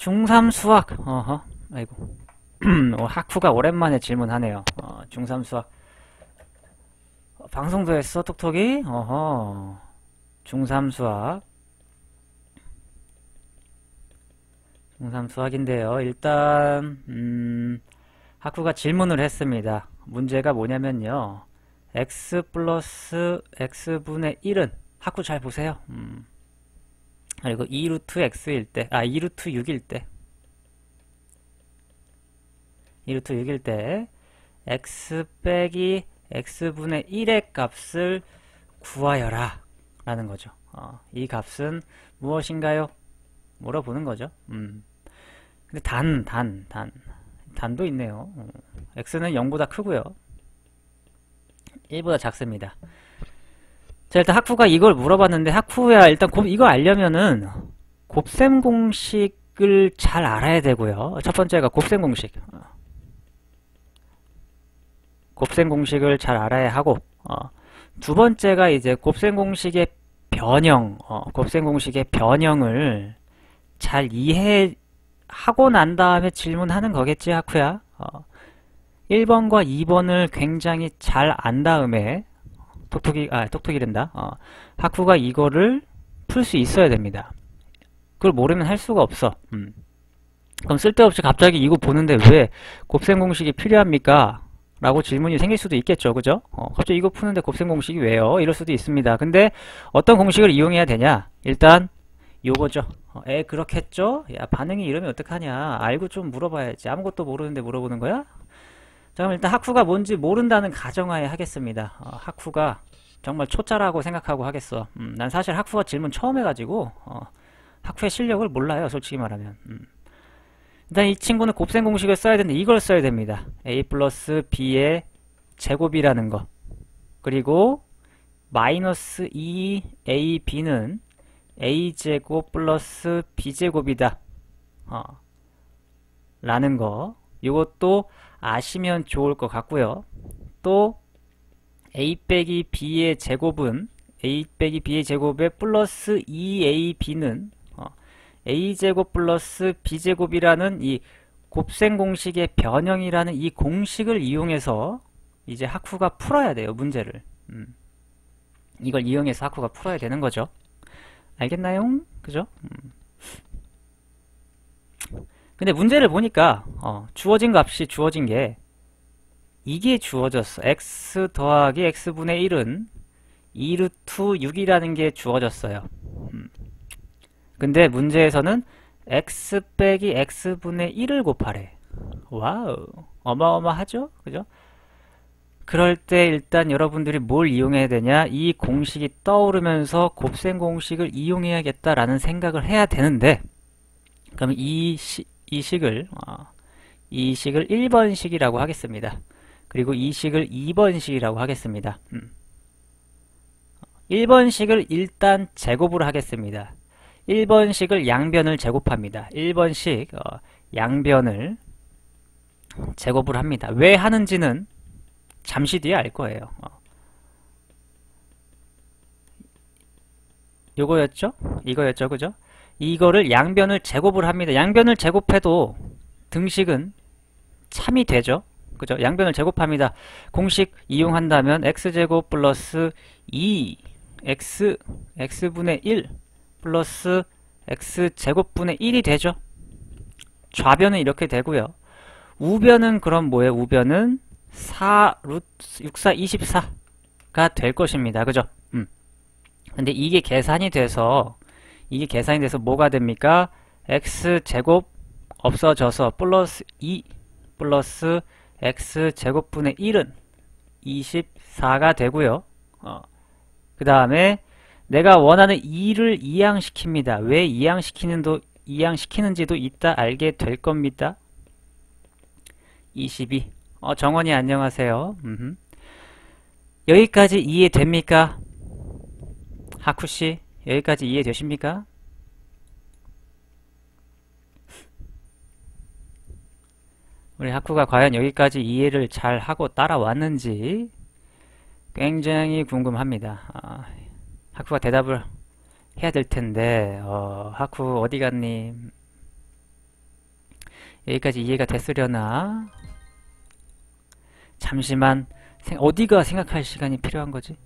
중3 수학. 어허. 아이고. 학후가 오랜만에 질문하네요. 중3 수학. 방송도 했어, 톡톡이? 어허. 중3 수학. 중3 수학인데요. 일단, 학후가 질문을 했습니다. 문제가 뭐냐면요. x 플러스 x분의 1은, 학후 잘 보세요. 그리고 2루트 x일 때, 2루트 6일 때, 2루트 6일 때, x 빼기 x분의 1의 값을 구하여라. 라는 거죠. 이 값은 무엇인가요? 물어보는 거죠. 근데 단도 있네요. x는 0보다 크고요. 1보다 작습니다. 자, 일단 학후가 이걸 물어봤는데, 학후야, 일단 이거 알려면은 곱셈 공식을 잘 알아야 되고요. 첫 번째가 곱셈 공식. 곱셈 공식을 잘 알아야 하고, 두 번째가 이제 곱셈 공식의 변형, 곱셈 공식의 변형을 잘 이해하고 난 다음에 질문하는 거겠지, 학후야. 1번과 2번을 굉장히 잘 안 다음에, 톡톡이란다. 학후가 이거를 풀 수 있어야 됩니다. 그걸 모르면 할 수가 없어. 그럼 쓸데없이 갑자기 이거 보는데 왜 곱셈 공식이 필요합니까? 라고 질문이 생길 수도 있겠죠. 그죠? 갑자기 이거 푸는데 곱셈 공식이 왜요? 이럴 수도 있습니다. 근데 어떤 공식을 이용해야 되냐? 일단 요거죠. 그렇겠죠? 야, 반응이 이러면 어떡하냐? 알고 좀 물어봐야지. 아무것도 모르는데 물어보는 거야? 자, 그럼 일단 학후가 뭔지 모른다는 가정하에 하겠습니다. 학후가 정말 초짜라고 생각하고 하겠어. 난 사실 학후가 질문 처음 해가지고 학후의 실력을 몰라요. 솔직히 말하면. 일단 이 친구는 곱셈 공식을 써야 되는데 이걸 써야 됩니다. a 플러스 b의 제곱이라는 거. 그리고 마이너스 2ab는 a제곱 플러스 b제곱이다. 라는 거. 이것도 아시면 좋을 것 같고요. 또 a 빼기 b의 제곱은 a 빼기 b의 제곱에 플러스 2ab는 a제곱 플러스 b제곱이라는 이 곱셈 공식의 변형이라는 이 공식을 이용해서 이제 학후가 풀어야 돼요, 문제를. 이걸 이용해서 학후가 풀어야 되는 거죠. 알겠나요? 그죠? 근데 문제를 보니까 주어진 값이 주어진 게 이게 주어졌어. x 더하기 x분의 1은 2루트 6이라는 게 주어졌어요. 근데 문제에서는 x 빼기 x분의 1을 곱하래. 와우, 어마어마하죠? 그죠? 그럴 때 일단 여러분들이 뭘 이용해야 되냐? 이 공식이 떠오르면서 곱셈 공식을 이용해야겠다라는 생각을 해야 되는데, 그럼 이 식을 1번식이라고 하겠습니다. 그리고 이 식을 2번식이라고 하겠습니다. 1번식을 일단 제곱으로 하겠습니다. 1번식을 양변을 제곱합니다. 1번식 양변을 제곱을 합니다. 왜 하는지는 잠시 뒤에 알 거예요. 요거였죠? 이거였죠? 그죠? 이거를 양변을 제곱을 합니다. 양변을 제곱해도 등식은 참이 되죠? 그죠? 양변을 제곱합니다. 공식 이용한다면 x제곱 플러스 2x분의 1 플러스 x제곱분의 1이 되죠. 좌변은 이렇게 되고요. 우변은 그럼 뭐예요? 우변은 4 루트 64 24가 될 것입니다. 그죠? 근데 이게 계산이 돼서 뭐가 됩니까? x제곱 없어져서 플러스 2 플러스 x제곱분의 1은 24가 되고요. 그 다음에 내가 원하는 2를 이항시킵니다. 왜 이항시키는지도 이따 알게 될 겁니다. 22. 정원이 안녕하세요. 여기까지 이해됩니까? 하쿠씨, 여기까지 이해되십니까? 우리 하쿠가 과연 여기까지 이해를 잘 하고 따라왔는지 굉장히 궁금합니다. 하쿠가 대답을 해야 될 텐데, 하쿠 어디 갔니? 여기까지 이해가 됐으려나? 잠시만 어디가 생각할 시간이 필요한 거지?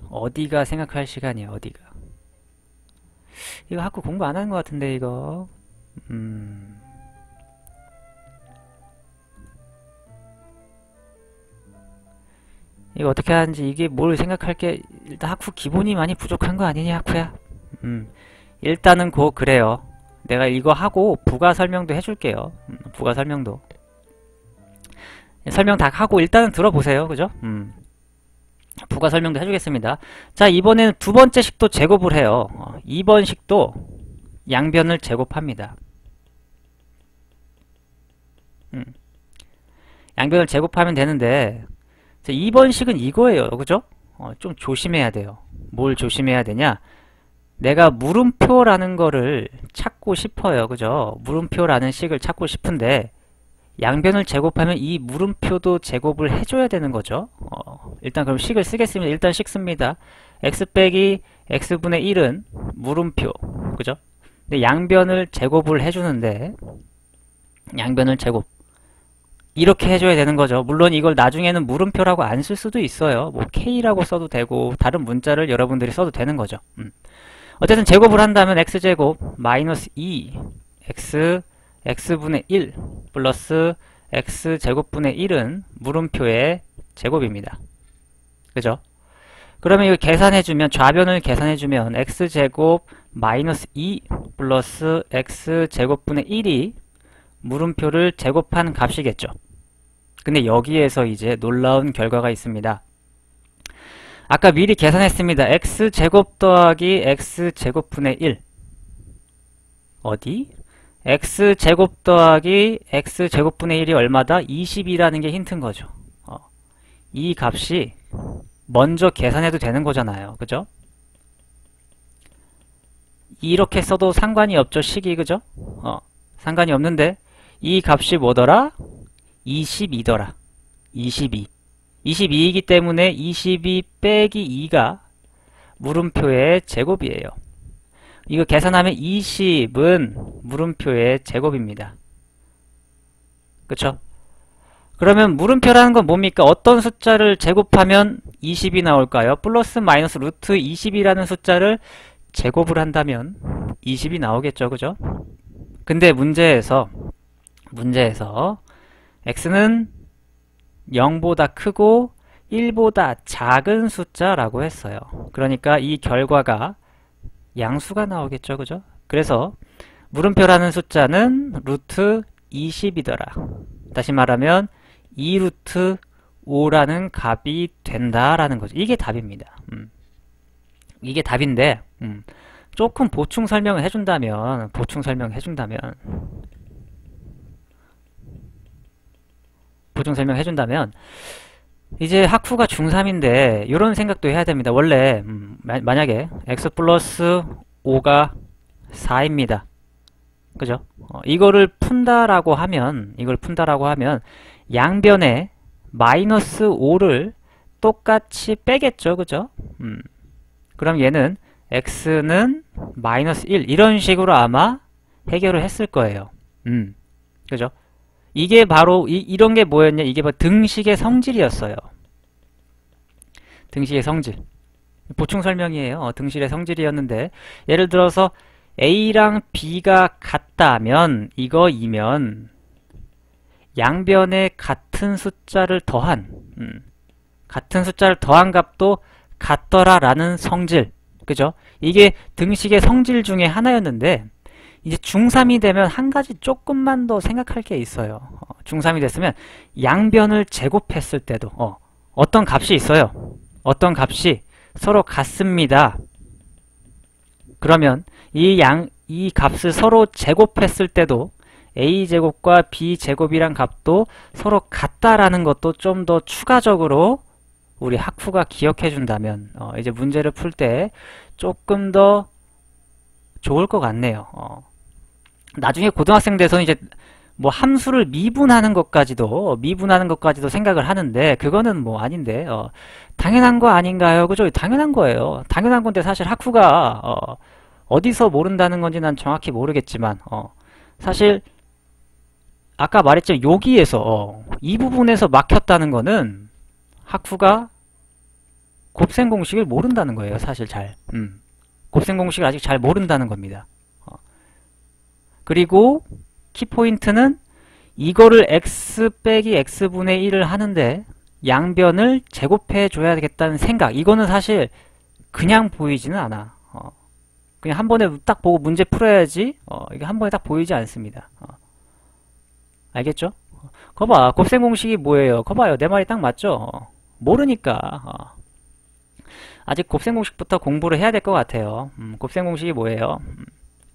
어디가 생각할 시간이야, 어디가. 이거 학교 공부 안 하는 것 같은데, 이거. 이거 어떻게 하는지, 이게 뭘 생각할 게, 일단 학부 기본이 많이 부족한 거 아니니, 학부야? 일단은 그래요. 내가 이거 하고 부가 설명도 해줄게요. 부가 설명도. 설명 다 하고 일단은 들어보세요. 그죠? 부가 설명도 해주겠습니다. 자, 이번에는 두 번째 식도 제곱을 해요. 2번 식도 양변을 제곱합니다. 양변을 제곱하면 되는데, 자, 2번 식은 이거예요. 그죠? 좀 조심해야 돼요. 뭘 조심해야 되냐? 내가 물음표라는 거를 찾고 싶어요. 그죠? 물음표라는 식을 찾고 싶은데, 양변을 제곱하면 이 물음표도 제곱을 해줘야 되는 거죠. 일단 그럼 식을 쓰겠습니다. 일단 식 씁니다. x 빼기 x분의 1은 물음표. 그죠? 근데 양변을 제곱을 해주는데, 양변을 제곱. 이렇게 해줘야 되는 거죠. 물론 이걸 나중에는 물음표라고 안 쓸 수도 있어요. 뭐 k라고 써도 되고, 다른 문자를 여러분들이 써도 되는 거죠. 어쨌든 제곱을 한다면 x제곱 마이너스 2 x분의 1 플러스 x제곱분의 1은 물음표의 제곱입니다. 그죠? 그러면 이거 계산해주면, 좌변을 계산해주면 x제곱 마이너스 2 플러스 x제곱분의 1이 물음표를 제곱한 값이겠죠. 근데 여기에서 이제 놀라운 결과가 있습니다. 아까 미리 계산했습니다. x제곱 더하기 x제곱분의 1 어디? x제곱 더하기 x제곱분의 1이 얼마다? 20이라는 게 힌트인 거죠. 이 값이 먼저 계산해도 되는 거잖아요. 그죠? 이렇게 써도 상관이 없죠. 식이. 그죠? 상관이 없는데 이 값이 뭐더라? 22더라. 22. 22이기 때문에 22 빼기 2가 물음표의 제곱이에요. 이거 계산하면 20은 물음표의 제곱입니다. 그쵸? 그러면 물음표라는 건 뭡니까? 어떤 숫자를 제곱하면 20이 나올까요? 플러스 마이너스 루트 20이라는 숫자를 제곱을 한다면 20이 나오겠죠. 그죠? 근데 문제에서 x는 0보다 크고 1보다 작은 숫자라고 했어요. 그러니까 이 결과가 양수가 나오겠죠. 그죠? 그래서 물음표라는 숫자는 루트 20이더라. 다시 말하면 2루트 5라는 값이 된다라는 거죠. 이게 답입니다. 이게 답인데 조금 보충 설명을 해준다면 이제 학후가 중3인데 이런 생각도 해야 됩니다. 원래 만약에 x 플러스 5가 4입니다. 그죠? 이거를 푼다라고 하면 양변에 마이너스 5를 똑같이 빼겠죠. 그죠? 그럼 얘는 x는 마이너스 1 이런 식으로 아마 해결을 했을 거예요. 그죠? 이게 바로 이런 게 뭐였냐? 이게 바로 등식의 성질이었어요. 등식의 성질. 보충 설명이에요. 등식의 성질이었는데 예를 들어서 A랑 B가 같다면 이거이면 양변에 같은 숫자를 더한 값도 같더라라는 성질. 그죠? 이게 등식의 성질 중에 하나였는데 이제 중3이 되면 한 가지 조금만 더 생각할 게 있어요. 중3이 됐으면 양변을 제곱했을 때도 어떤 값이 있어요. 어떤 값이 서로 같습니다. 그러면 이 값을 서로 제곱했을 때도 a제곱과 b제곱이란 값도 서로 같다라는 것도 좀 더 추가적으로 우리 학후가 기억해 준다면 이제 문제를 풀 때 조금 더 좋을 것 같네요. 나중에 고등학생 돼서는 이제 뭐 함수를 미분하는 것까지도 생각을 하는데 그거는 뭐 아닌데 당연한 거 아닌가요? 그죠? 당연한 거예요. 당연한 건데 사실 학후가 어디서 모른다는 건지 난 정확히 모르겠지만 사실 아까 말했지만 여기에서 이 부분에서 막혔다는 거는 학후가 곱셈 공식을 모른다는 거예요. 사실 잘 곱셈 공식을 아직 잘 모른다는 겁니다. 그리고 키포인트는 이거를 x 빼기 x분의 1을 하는데 양변을 제곱해 줘야겠다는 생각. 이거는 사실 그냥 보이지는 않아. 그냥 한 번에 딱 보고 문제 풀어야지 이게 한 번에 딱 보이지 않습니다. 알겠죠? 거봐, 곱셈 공식이 뭐예요? 거봐요, 내 말이 딱 맞죠? 모르니까 아직 곱셈 공식부터 공부를 해야 될 것 같아요. 곱셈 공식이 뭐예요?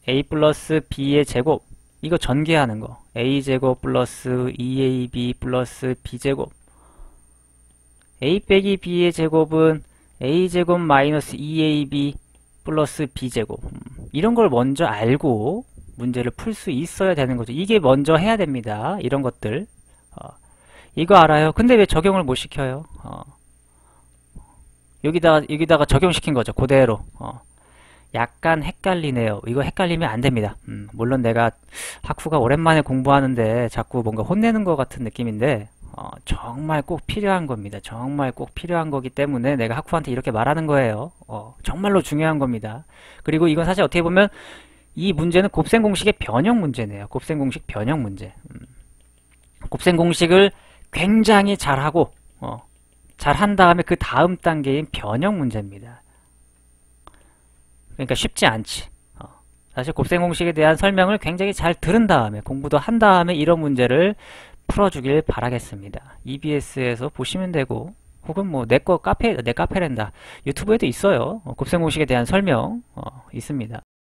a 플러스 b의 제곱, 이거 전개하는 거. a제곱 플러스 2ab 플러스 b제곱. a 빼기 b의 제곱은 a제곱 마이너스 2ab 플러스 b제곱. 이런 걸 먼저 알고 문제를 풀 수 있어야 되는 거죠. 이게 먼저 해야 됩니다. 이런 것들. 이거 알아요. 근데 왜 적용을 못 시켜요? 여기다가 적용시킨 거죠. 그대로. 약간 헷갈리네요. 이거 헷갈리면 안 됩니다. 물론 내가 학후가 오랜만에 공부하는데 자꾸 뭔가 혼내는 것 같은 느낌인데 정말 꼭 필요한 겁니다. 정말 꼭 필요한 거기 때문에 내가 학후한테 이렇게 말하는 거예요. 정말로 중요한 겁니다. 그리고 이건 사실 어떻게 보면 이 문제는 곱셈 공식의 변형 문제네요. 곱셈 공식 변형 문제. 곱셈 공식을 굉장히 잘하고 잘한 다음에 그 다음 단계인 변형 문제입니다. 그러니까 쉽지 않지. 사실 곱셈 공식에 대한 설명을 굉장히 잘 들은 다음에 공부도 한 다음에 이런 문제를 풀어주길 바라겠습니다. EBS에서 보시면 되고 혹은 뭐 내 카페란다 유튜브에도 있어요. 곱셈 공식에 대한 설명 있습니다.